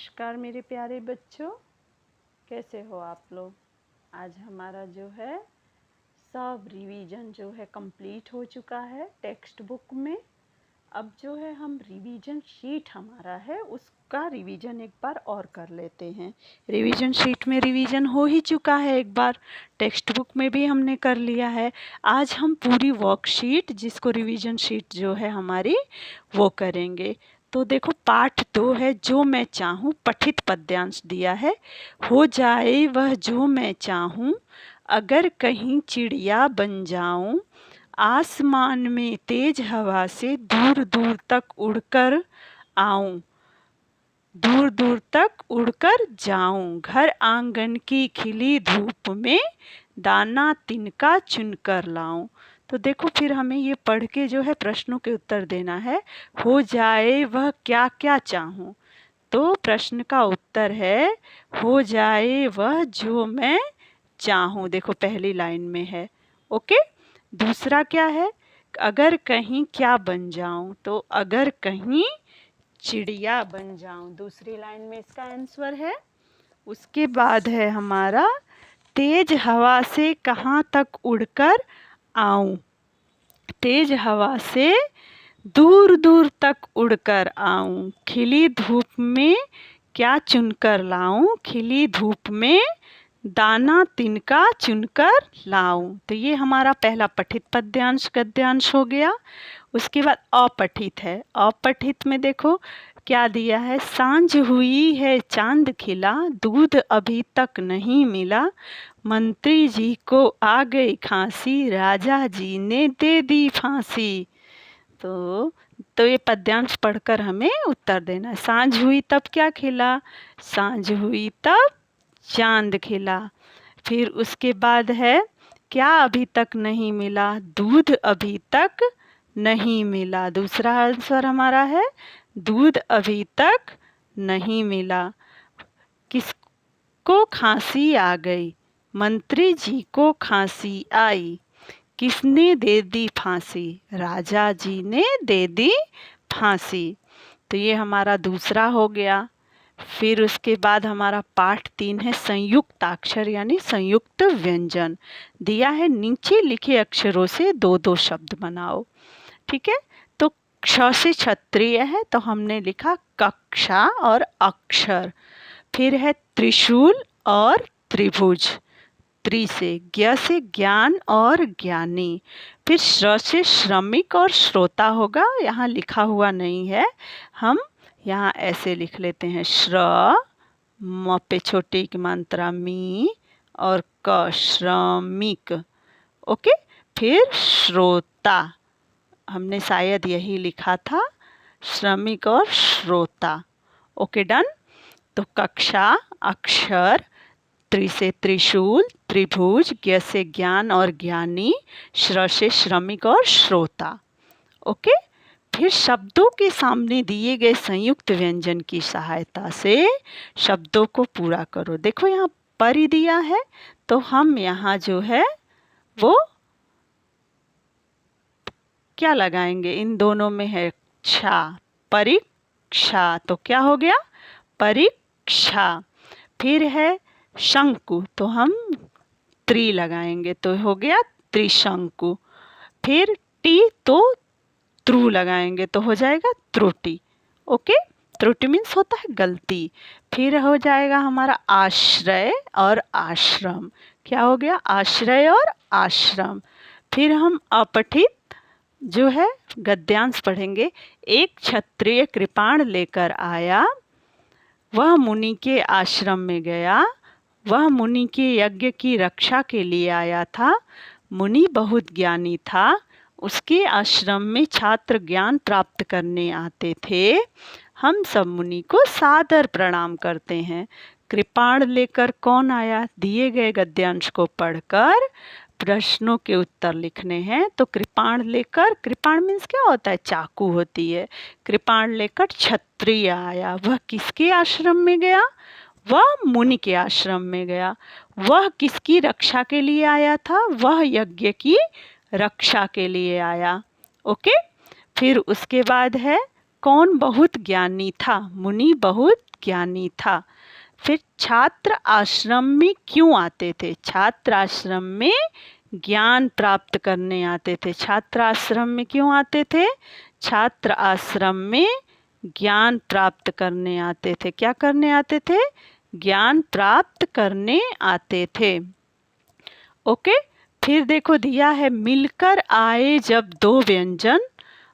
नमस्कार मेरे प्यारे बच्चों, कैसे हो आप लोग। आज हमारा जो है सब रिवीजन जो है कंप्लीट हो चुका है टेक्स्ट बुक में। अब जो है हम रिवीजन शीट हमारा है उसका रिवीजन एक बार और कर लेते हैं। रिवीजन शीट में रिवीजन हो ही चुका है, एक बार टेक्स्ट बुक में भी हमने कर लिया है। आज हम पूरी वर्कशीट जिसको रिवीजन शीट जो है हमारी वो करेंगे। तो देखो पाठ 2 है, जो मैं चाहूँ पठित पद्यांश दिया है। हो जाए वह जो मैं चाहूँ, अगर कहीं चिड़िया बन जाऊँ, आसमान में तेज हवा से दूर दूर तक उड़कर आऊँ, दूर दूर तक उड़कर जाऊं, घर आंगन की खिली धूप में दाना तिनका चुनकर लाऊं। तो देखो फिर हमें ये पढ़ के जो है प्रश्नों के उत्तर देना है। हो जाए वह क्या क्या चाहूं, तो प्रश्न का उत्तर है हो जाए वह जो मैं चाहूं। देखो पहली लाइन में है। ओके, दूसरा क्या है, अगर कहीं क्या बन जाऊं, तो अगर कहीं चिड़िया बन जाऊं, दूसरी लाइन में इसका आंसर है। उसके बाद है हमारा तेज हवा से कहाँ तक उड़कर आऊं, तेज हवा से दूर दूर तक उड़कर आऊं, खिली धूप में क्या चुनकर लाऊं, खिली धूप में दाना तिनका चुनकर लाऊं। तो ये हमारा पहला पठित पद्यांश गद्यांश हो गया। उसके बाद अपठित है। अपठित में देखो क्या दिया है, सांझ हुई है चांद खिला, दूध अभी तक नहीं मिला, मंत्री जी को आ गई खांसी, राजा जी ने दे दी फांसी। तो ये पद्यांश पढ़कर हमें उत्तर देना है। सांझ हुई तब क्या खिला, सांझ हुई तब चांद खिला। फिर उसके बाद है क्या अभी तक नहीं मिला, दूध अभी तक नहीं मिला। दूसरा आंसर हमारा है दूध अभी तक नहीं मिला। किसको खांसी आ गई, मंत्री जी को खांसी आई, किसने दे दी फांसी, राजा जी ने दे दी फांसी। तो ये हमारा दूसरा हो गया। फिर उसके बाद हमारा पाठ 3 है संयुक्ताक्षर यानी संयुक्त व्यंजन। दिया है नीचे लिखे अक्षरों से दो दो शब्द बनाओ। ठीक है, तो क्ष से क्षत्रिय है तो हमने लिखा कक्षा और अक्षर। फिर है त्रिशूल और त्रिभुज, त्रि से ज्ञ से ज्ञान और ज्ञानी। फिर श्र से श्रमिक और श्रोता होगा, यहाँ लिखा हुआ नहीं है, हम यहाँ ऐसे लिख लेते हैं श्र, म पे छोटी की मात्रा मी और क श्रमिक। ओके, फिर श्रोता, हमने शायद यही लिखा था श्रमिक और श्रोता। Okay done. तो कक्षा, अक्षर, त्रि से त्रिशूल, त्रिभुज, ज्ञ से ज्ञान और ज्ञानी, श्र से श्रमिक और श्रोता। ओके, फिर शब्दों के सामने दिए गए संयुक्त व्यंजन की सहायता से शब्दों को पूरा करो। देखो यहाँ परि दिया है तो हम यहाँ जो है वो क्या लगाएंगे, इन दोनों में है क्षा, परीक्षा, तो क्या हो गया परीक्षा। फिर है शंकु तो हम त्रि लगाएंगे तो हो गया त्रिशंकु। फिर टी तो त्रू लगाएंगे तो हो जाएगा त्रुटि। ओके, त्रुटि मीन्स होता है गलती। फिर हो जाएगा हमारा आश्रय और आश्रम, क्या हो गया आश्रय और आश्रम। फिर हम अपठित जो है गद्यांश पढ़ेंगे। एक क्षत्रिय कृपाण लेकर आया, वह मुनि के आश्रम में गया, वह मुनि के यज्ञ की रक्षा के लिए आया था, मुनि बहुत ज्ञानी था, उसके आश्रम में छात्र ज्ञान प्राप्त करने आते थे, हम सब मुनि को सादर प्रणाम करते हैं। कृपाण लेकर कौन आया, दिए गए गद्यांश को पढ़कर प्रश्नों के उत्तर लिखने हैं। तो कृपाण लेकर, कृपाण मीन्स क्या होता है, चाकू होती है। कृपाण लेकर क्षत्रिय आया, वह किसके आश्रम में गया, वह मुनि के आश्रम में गया। वह किसकी रक्षा के लिए आया था, वह यज्ञ की रक्षा के लिए आया। ओके, फिर उसके बाद है कौन बहुत ज्ञानी था, मुनि बहुत ज्ञानी था। फिर छात्र आश्रम में क्यों आते थे? छात्र आश्रम में ज्ञान प्राप्त करने आते थे। छात्र आश्रम में क्यों आते थे? छात्र आश्रम में ज्ञान प्राप्त करने आते थे। क्या करने आते थे? ज्ञान प्राप्त करने आते थे। ओके, फिर देखो दिया है मिलकर आए जब दो व्यंजन।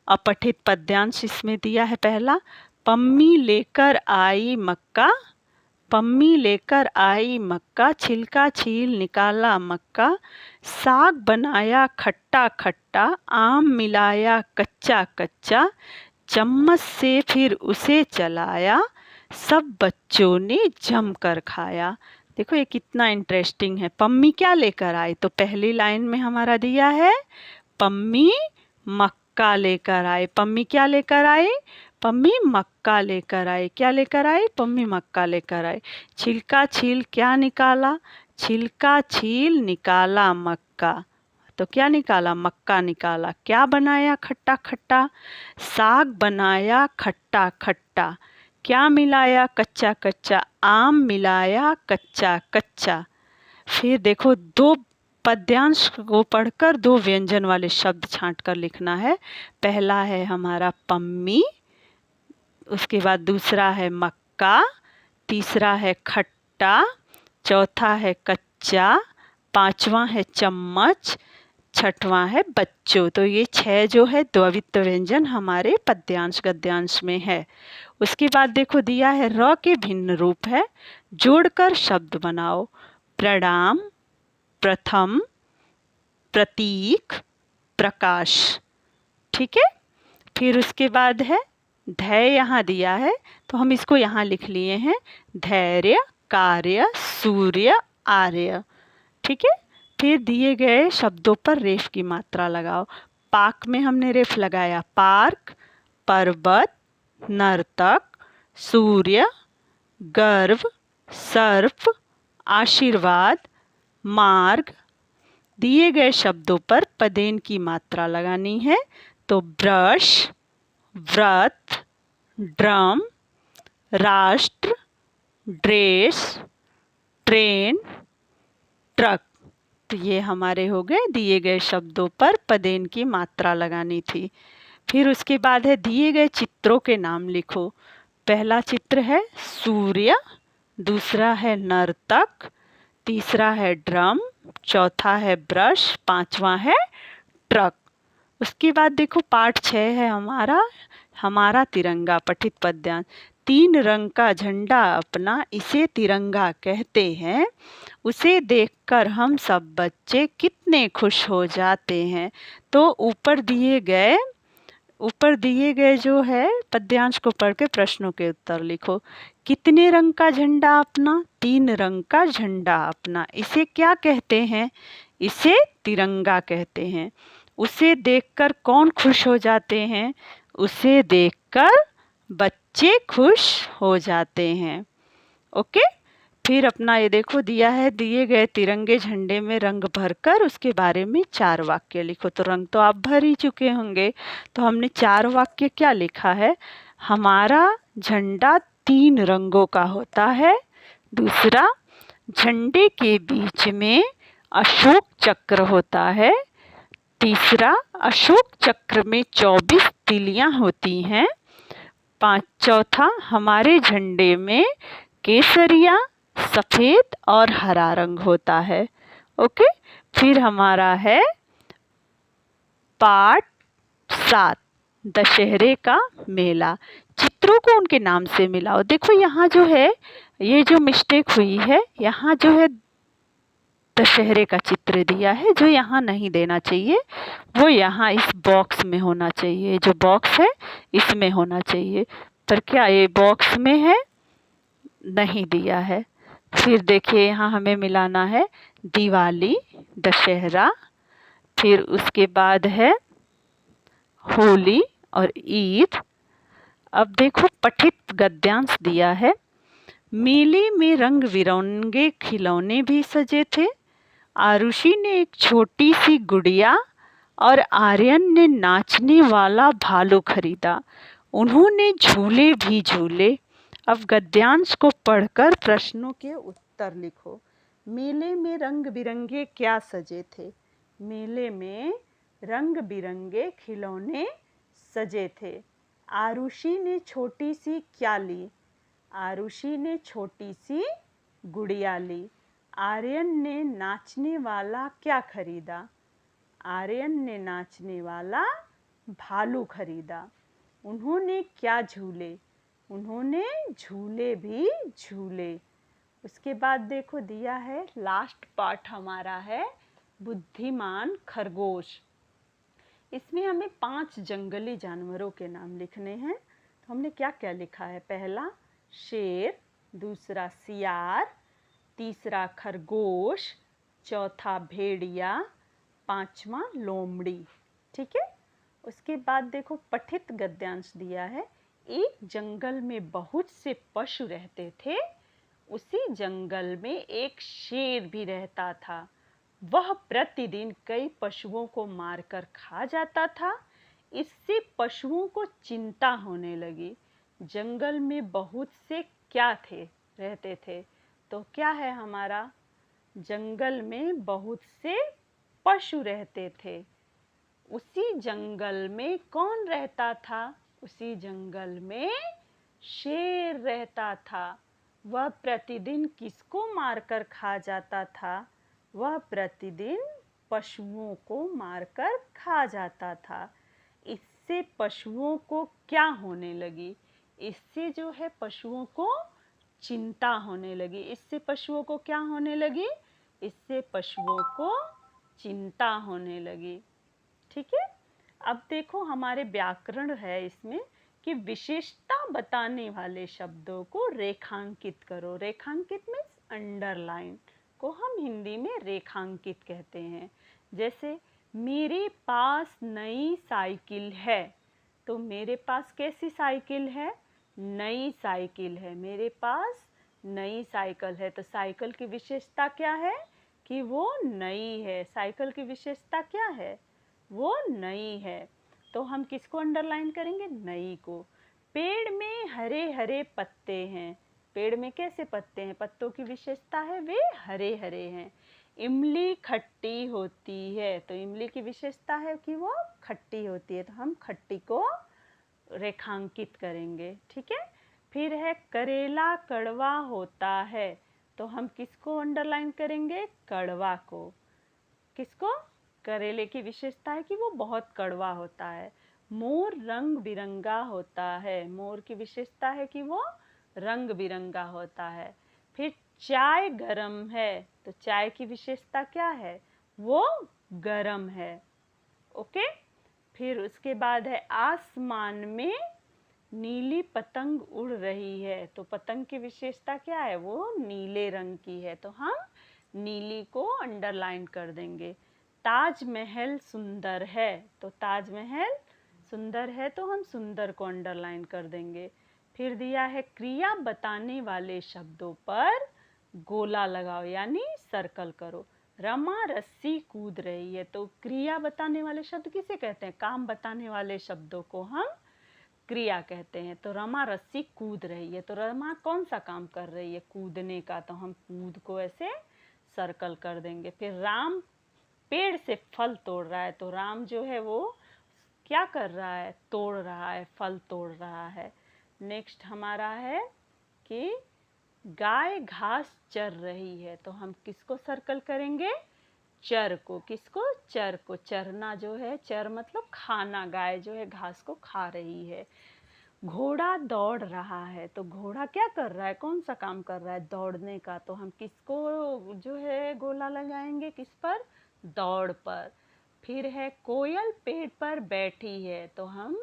अपठित पद्यांश इसमें दिया है। पहला, पम्मी लेकर आई मक्का, पम्मी लेकर आई मक्का, छिलका छील निकाला मक्का, साग बनाया खट्टा खट्टा, आम मिलाया कच्चा कच्चा, चम्मच से फिर उसे चलाया, सब बच्चों ने जमकर खाया। देखो ये कितना इंटरेस्टिंग है। पम्मी क्या लेकर आई? तो पहली लाइन में हमारा दिया है पम्मी मक्का लेकर आए। पम्मी क्या लेकर आई? पम्मी मक्का लेकर आई। क्या लेकर आई? पम्मी मक्का लेकर आई। छिलका छील क्या निकाला? छिलका छील निकाला मक्का। तो क्या निकाला? मक्का निकाला। क्या बनाया? खट्टा खट्टा। साग बनाया खट्टा खट्टा। क्या मिलाया? कच्चा कच्चा। आम मिलाया कच्चा कच्चा। फिर देखो दो पद्यांश को पढ़कर दो व्यंजन वाले शब्द छांट कर लिखना है। पहला है हमारा पम्मी, उसके बाद दूसरा है मक्का, तीसरा है खट्टा, चौथा है कच्चा, पांचवा है चम्मच, छठवां है बच्चों। तो ये 6 जो है द्वित्व व्यंजन हमारे पद्यांश गद्यांश में है। उसके बाद देखो दिया है र के भिन्न रूप है, जोड़कर शब्द बनाओ। प्रणाम, प्रथम, प्रतीक, प्रकाश। ठीक है। फिर उसके बाद है धैर्य, यहाँ दिया है तो हम इसको यहाँ लिख लिए हैं, धैर्य, कार्य, सूर्य, आर्य। ठीक है। फिर दिए गए शब्दों पर रेफ की मात्रा लगाओ। पाक में हमने रेफ लगाया पार्क, पर्वत, नर्तक, सूर्य, गर्व, सर्प, आशीर्वाद, मार्ग। दिए गए शब्दों पर पदेन की मात्रा लगानी है। तो ब्रश, व्रत, ड्रम, राष्ट्र, ड्रेस, ट्रेन, ट्रक। तो ये हमारे हो गए दिए गए शब्दों पर पदेन की मात्रा लगानी थी। फिर उसके बाद है दिए गए चित्रों के नाम लिखो। पहला चित्र है सूर्य, दूसरा है नर्तक, तीसरा है ड्रम, चौथा है ब्रश, पांचवा है ट्रक। उसके बाद देखो पाठ 6 है हमारा तिरंगा। पठित पद्यांश। 3 रंग का झंडा अपना, इसे तिरंगा कहते हैं, उसे देखकर हम सब बच्चे कितने खुश हो जाते हैं। तो ऊपर दिए गए जो है पद्यांश को पढ़ के प्रश्नों के उत्तर लिखो। कितने रंग का झंडा अपना? 3 रंग का झंडा अपना, इसे क्या कहते हैं? इसे तिरंगा कहते हैं। उसे देखकर कौन खुश हो जाते हैं? उसे देखकर बच्चे खुश हो जाते हैं। ओके। फिर अपना ये देखो दिया है दिए गए तिरंगे झंडे में रंग भरकर उसके बारे में 4 वाक्य लिखो। तो रंग तो आप भर ही चुके होंगे, तो हमने 4 वाक्य क्या लिखा है? हमारा झंडा 3 रंगों का होता है। दूसरा, झंडे के बीच में अशोक चक्र होता है। तीसरा, अशोक चक्र में 24 तिलियां होती हैं। चौथा, हमारे झंडे में केसरिया, सफ़ेद और हरा रंग होता है। ओके। फिर हमारा है पाठ 7, दशहरे का मेला। चित्रों को उनके नाम से मिलाओ। देखो यहाँ जो है ये जो मिस्टेक हुई है, यहाँ जो है दशहरे का चित्र दिया है, जो यहाँ नहीं देना चाहिए, वो यहाँ इस बॉक्स में होना चाहिए। जो बॉक्स है इसमें होना चाहिए, पर क्या ये बॉक्स में है? नहीं दिया है। फिर देखिए यहाँ हमें मिलाना है दिवाली, दशहरा, फिर उसके बाद है होली और ईद। अब देखो पठित गद्यांश दिया है। मेले में रंग बिरंगे खिलौने भी सजे थे। आरुषि ने एक छोटी सी गुड़िया और आर्यन ने नाचने वाला भालू खरीदा। उन्होंने झूले भी झूले। अब गद्यांश को पढ़कर प्रश्नों के उत्तर लिखो। मेले में रंग बिरंगे क्या सजे थे? मेले में रंग बिरंगे खिलौने सजे थे। आरुषि ने छोटी सी क्या ली? आरुषि ने छोटी सी गुड़िया ली। आर्यन ने नाचने वाला क्या खरीदा? आर्यन ने नाचने वाला भालू खरीदा। उन्होंने क्या झूले? उन्होंने झूले भी झूले। उसके बाद देखो दिया है लास्ट पार्ट हमारा है बुद्धिमान खरगोश। इसमें हमें 5 जंगली जानवरों के नाम लिखने हैं। तो हमने क्या क्या लिखा है? पहला शेर, दूसरा सियार, तीसरा खरगोश, चौथा भेड़िया, पांचवा लोमड़ी। ठीक है। उसके बाद देखो पठित गद्यांश दिया है। एक जंगल में बहुत से पशु रहते थे। उसी जंगल में एक शेर भी रहता था। वह प्रतिदिन कई पशुओं को मारकर खा जाता था। इससे पशुओं को चिंता होने लगी। जंगल में बहुत से क्या थे रहते थे? तो क्या है हमारा? जंगल में बहुत से पशु रहते थे। उसी जंगल में कौन रहता था? उसी जंगल में शेर रहता था। वह प्रतिदिन किसको मारकर खा जाता था? वह प्रतिदिन पशुओं को मारकर खा जाता था। इससे पशुओं को क्या होने लगी? इससे जो है पशुओं को चिंता होने लगी। इससे पशुओं को क्या होने लगी? इससे पशुओं को चिंता होने लगी। ठीक है। अब देखो हमारे व्याकरण है इसमें कि विशेषता बताने वाले शब्दों को रेखांकित करो। रेखांकित मीन्स अंडरलाइन को हम हिंदी में रेखांकित कहते हैं। जैसे मेरे पास नई साइकिल है। तो मेरे पास कैसी साइकिल है? नई साइकिल है। मेरे पास नई साइकिल है। तो साइकिल की विशेषता क्या है? कि वो नई है। साइकिल की विशेषता क्या है? वो नई है। तो हम किसको अंडरलाइन करेंगे? नई को। पेड़ में हरे हरे पत्ते हैं। पेड़ में कैसे पत्ते हैं? पत्तों की विशेषता है वे हरे हरे हैं। इमली खट्टी होती है। तो इमली की विशेषता है कि वो खट्टी होती है। तो हम खट्टी को रेखांकित करेंगे। ठीक है। फिर है करेला कड़वा होता है। तो हम किसको अंडरलाइन करेंगे? कड़वा को। किसको? करेले की विशेषता है कि वो बहुत कड़वा होता है। मोर रंग बिरंगा होता है। मोर की विशेषता है कि वो रंग बिरंगा होता है। फिर चाय गरम है। तो चाय की विशेषता क्या है? वो गरम है। ओके। फिर उसके बाद है आसमान में नीली पतंग उड़ रही है। तो पतंग की विशेषता क्या है? वो नीले रंग की है। तो हम नीली को अंडरलाइन कर देंगे। ताजमहल सुंदर है। तो ताजमहल सुंदर है तो हम सुंदर को अंडरलाइन कर देंगे। फिर दिया है क्रिया बताने वाले शब्दों पर गोला लगाओ यानी सर्कल करो। रमा रस्सी कूद रही है। तो क्रिया बताने वाले शब्द किसे कहते हैं? काम बताने वाले शब्दों को हम क्रिया कहते हैं। तो रमा रस्सी कूद रही है। तो रमा कौन सा काम कर रही है? कूदने का। तो हम कूद को ऐसे सर्कल कर देंगे। फिर राम पेड़ से फल तोड़ रहा है। तो राम जो है वो क्या कर रहा है? तोड़ रहा है, फल तोड़ रहा है। नेक्स्ट हमारा है कि गाय घास चर रही है। तो हम किसको सर्कल करेंगे? चर को। किसको? चर को। चरना जो है, चर मतलब खाना। गाय जो है घास को खा रही है। घोड़ा दौड़ रहा है। तो घोड़ा क्या कर रहा है? कौन सा काम कर रहा है? दौड़ने का। तो हम किसको जो है गोला लगाएंगे? किस पर? दौड़ पर। फिर है कोयल पेड़ पर बैठी है। तो हम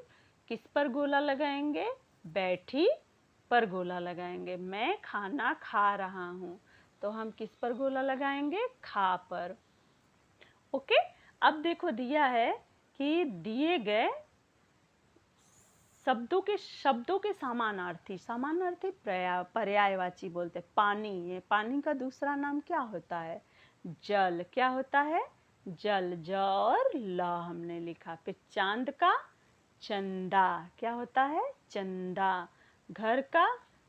किस पर गोला लगाएंगे? बैठी पर गोला लगाएंगे। मैं खाना खा रहा हूँ। तो हम किस पर गोला लगाएंगे? खा पर। ओके। अब देखो दिया है कि दिए गए शब्दों के समानार्थी पर्यायवाची बोलते हैं। पानी, ये पानी का दूसरा नाम क्या होता है? जल। क्या होता है? जल। ज और ल हमने लिखा। फिर चांद का? चंदा। क्या होता है? चंदा। घर का?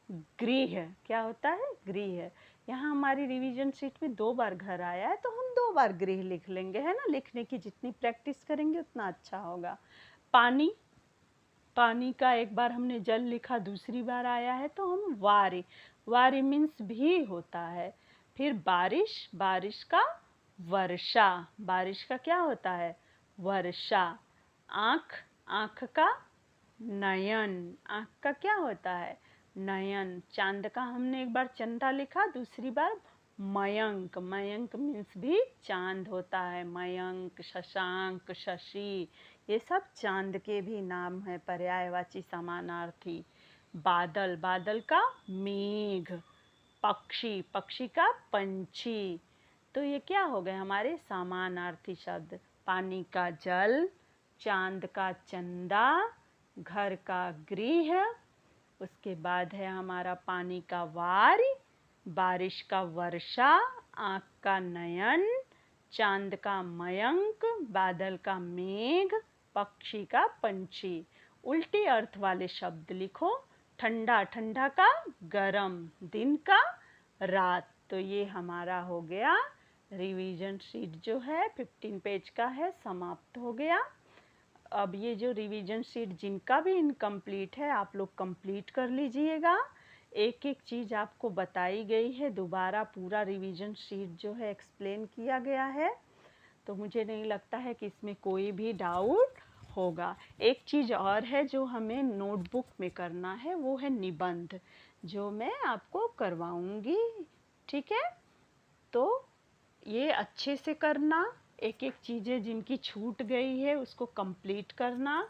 गृह। क्या होता है? गृह। यहाँ हमारी रिवीजन शीट में 2 बार घर आया है तो हम 2 बार गृह लिख लेंगे, है ना। लिखने की जितनी प्रैक्टिस करेंगे उतना अच्छा होगा। पानी, पानी का एक बार हमने जल लिखा, दूसरी बार आया है तो हम वारी, वारी मीन्स भी होता है। फिर बारिश, बारिश का वर्षा, बारिश का क्या होता है? वर्षा। आँख, आँख का नयन, आँख का क्या होता है? नयन। चांद का हमने एक बार चंदा लिखा, दूसरी बार मयंक, मयंक मीन्स भी चांद होता है। मयंक, शशांक, शशि, ये सब चांद के भी नाम है, पर्यायवाची समानार्थी। बादल, बादल का मेघ। पक्षी, पक्षी का पंछी। तो ये क्या हो गए हमारे समानार्थी शब्द। पानी का जल, चांद का चंदा, घर का गृह, उसके बाद है हमारा पानी का वार, बारिश का वर्षा, आँख का नयन, चांद का मयंक, बादल का मेघ, पक्षी का पंछी। उल्टी अर्थ वाले शब्द लिखो। ठंडा, ठंडा का गरम, दिन का रात। तो ये हमारा हो गया रिवीजन शीट जो है 15 पेज का है, समाप्त हो गया। अब ये जो रिवीजन शीट जिनका भी इनकम्प्लीट है आप लोग कंप्लीट कर लीजिएगा। एक एक चीज़ आपको बताई गई है, दोबारा पूरा रिवीजन शीट जो है एक्सप्लेन किया गया है, तो मुझे नहीं लगता है कि इसमें कोई भी डाउट होगा। एक चीज़ और है जो हमें नोटबुक में करना है, वो है निबंध, जो मैं आपको करवाऊंगी, ठीक है। तो ये अच्छे से करना, एक एक चीज़ें जिनकी छूट गई है उसको कंप्लीट करना।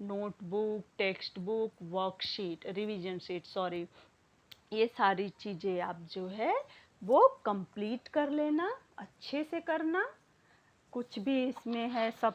Notebook, text book, worksheet, revision sheet sorry, ये सारी चीज़ें आप जो है वो कंप्लीट कर लेना, अच्छे से करना। कुछ भी इसमें है सब